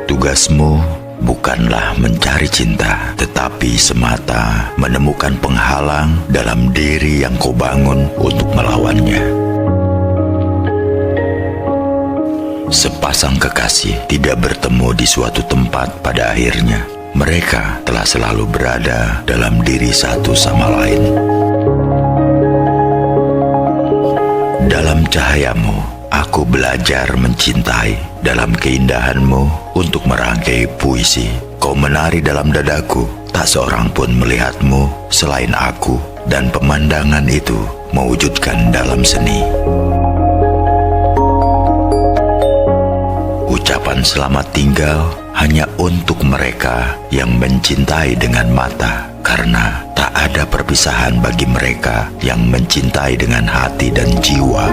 Tugasmu bukanlah mencari cinta, tetapi semata menemukan penghalang dalam diri yang kau bangun untuk melawannya. Sepasang kekasih tidak bertemu di suatu tempat pada akhirnya. Mereka telah selalu berada dalam diri satu sama lain. Dalam cahayamu, aku belajar mencintai. Dalam keindahanmu untuk merangkai puisi. Kau menari dalam dadaku, tak seorang pun melihatmu selain aku. Dan pemandangan itu mewujudkan dalam seni. Ucapan selamat tinggal hanya untuk mereka yang mencintai dengan mata, karena tak ada perpisahan bagi mereka yang mencintai dengan hati dan jiwa.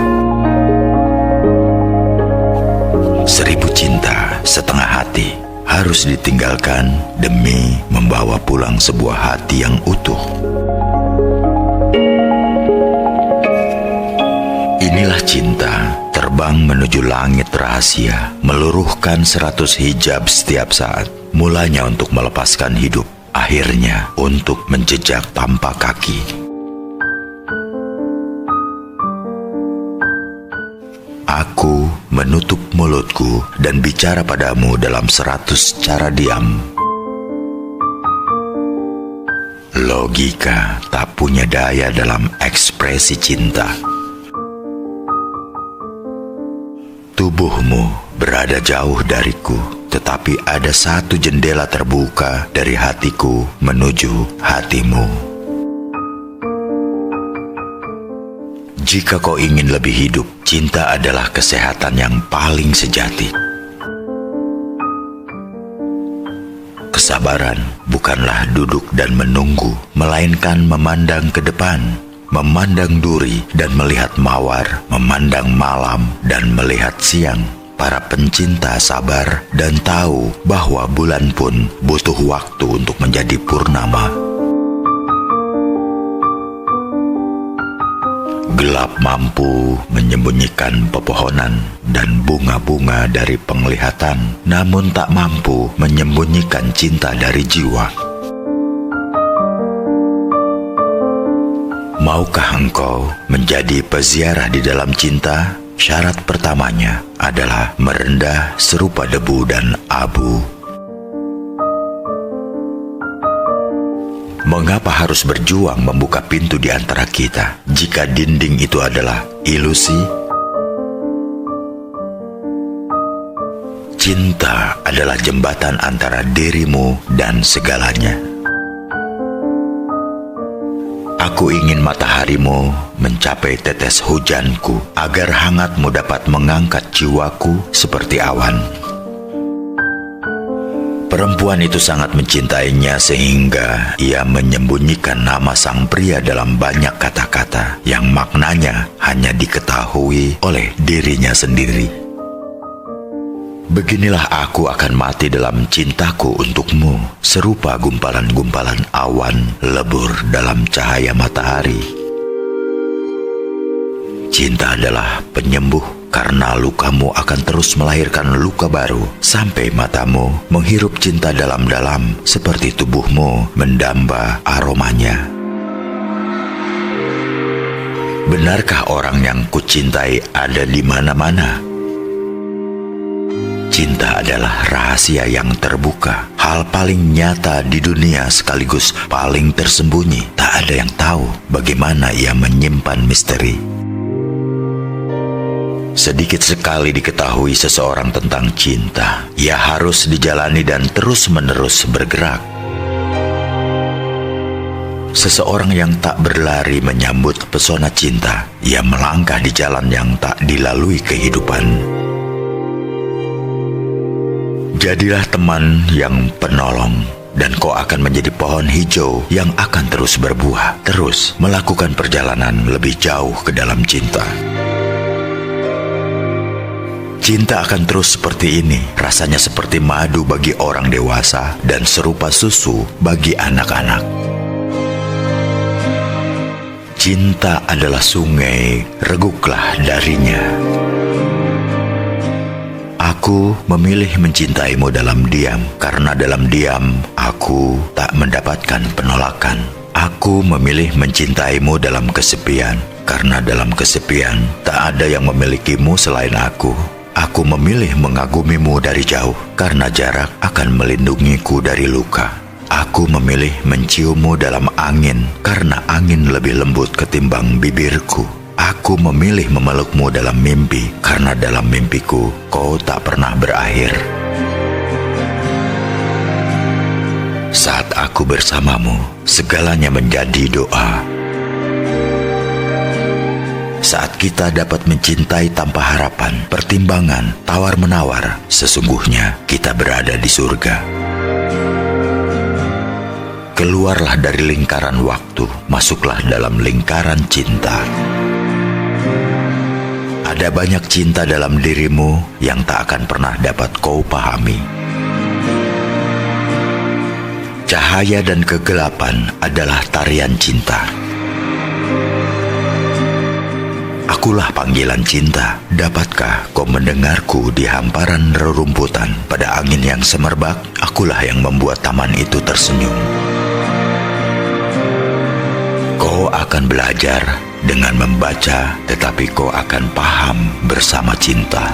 1000 cinta setengah hati harus ditinggalkan demi membawa pulang sebuah hati yang utuh. Inilah cinta, terbang menuju langit rahasia, meluruhkan 100 hijab setiap saat. Mulanya untuk melepaskan hidup, akhirnya untuk menjejak tapak kaki. Aku menutup mulutku dan bicara padamu dalam 100 cara diam. Logika tak punya daya dalam ekspresi cinta. Tubuhmu berada jauh dariku, tetapi ada satu jendela terbuka dari hatiku menuju hatimu. Jika kau ingin lebih hidup, cinta adalah kesehatan yang paling sejati. Kesabaran bukanlah duduk dan menunggu, melainkan memandang ke depan, memandang duri dan melihat mawar, memandang malam dan melihat siang. Para pencinta sabar dan tahu bahwa bulan pun butuh waktu untuk menjadi purnama. Gelap mampu menyembunyikan pepohonan dan bunga-bunga dari penglihatan, namun tak mampu menyembunyikan cinta dari jiwa. Maukah engkau menjadi peziarah di dalam cinta? Syarat pertamanya adalah merendah serupa debu dan abu. Mengapa harus berjuang membuka pintu di antara kita jika dinding itu adalah ilusi? Cinta adalah jembatan antara dirimu dan segalanya. Aku ingin mataharimu mencapai tetes hujanku, agar hangatmu dapat mengangkat jiwaku seperti awan. Perempuan itu sangat mencintainya sehingga ia menyembunyikan nama sang pria dalam banyak kata-kata yang maknanya hanya diketahui oleh dirinya sendiri. Beginilah aku akan mati dalam cintaku untukmu, serupa gumpalan-gumpalan awan lebur dalam cahaya matahari. Cinta adalah penyembuh, karena lukamu akan terus melahirkan luka baru sampai matamu menghirup cinta dalam-dalam seperti tubuhmu mendamba aromanya. Benarkah orang yang kucintai ada di mana-mana? Cinta adalah rahasia yang terbuka, hal paling nyata di dunia sekaligus paling tersembunyi. Tak ada yang tahu bagaimana ia menyimpan misteri. Sedikit sekali diketahui seseorang tentang cinta, ia harus dijalani dan terus-menerus bergerak. Seseorang yang tak berlari menyambut pesona cinta, ia melangkah di jalan yang tak dilalui kehidupan. Jadilah teman yang penolong, dan kau akan menjadi pohon hijau yang akan terus berbuah, terus melakukan perjalanan lebih jauh ke dalam cinta. Cinta akan terus seperti ini, rasanya seperti madu bagi orang dewasa dan serupa susu bagi anak-anak. Cinta adalah sungai, reguklah darinya. Aku memilih mencintaimu dalam diam, karena dalam diam aku tak mendapatkan penolakan. Aku memilih mencintaimu dalam kesepian, karena dalam kesepian tak ada yang memilikimu selain aku. Aku memilih mengagumimu dari jauh, karena jarak akan melindungiku dari luka. Aku memilih menciummu dalam angin, karena angin lebih lembut ketimbang bibirku. Aku memilih memelukmu dalam mimpi, karena dalam mimpiku kau tak pernah berakhir. Saat aku bersamamu, segalanya menjadi doa. Saat kita dapat mencintai tanpa harapan, pertimbangan, tawar-menawar, sesungguhnya kita berada di surga. Keluarlah dari lingkaran waktu, masuklah dalam lingkaran cinta. Ada banyak cinta dalam dirimu yang tak akan pernah dapat kau pahami. Cahaya dan kegelapan adalah tarian cinta. Akulah panggilan cinta. Dapatkah kau mendengarku di hamparan rerumputan? Pada angin yang semerbak, akulah yang membuat taman itu tersenyum. Kau akan belajar dengan membaca, tetapi kau akan paham bersama cinta.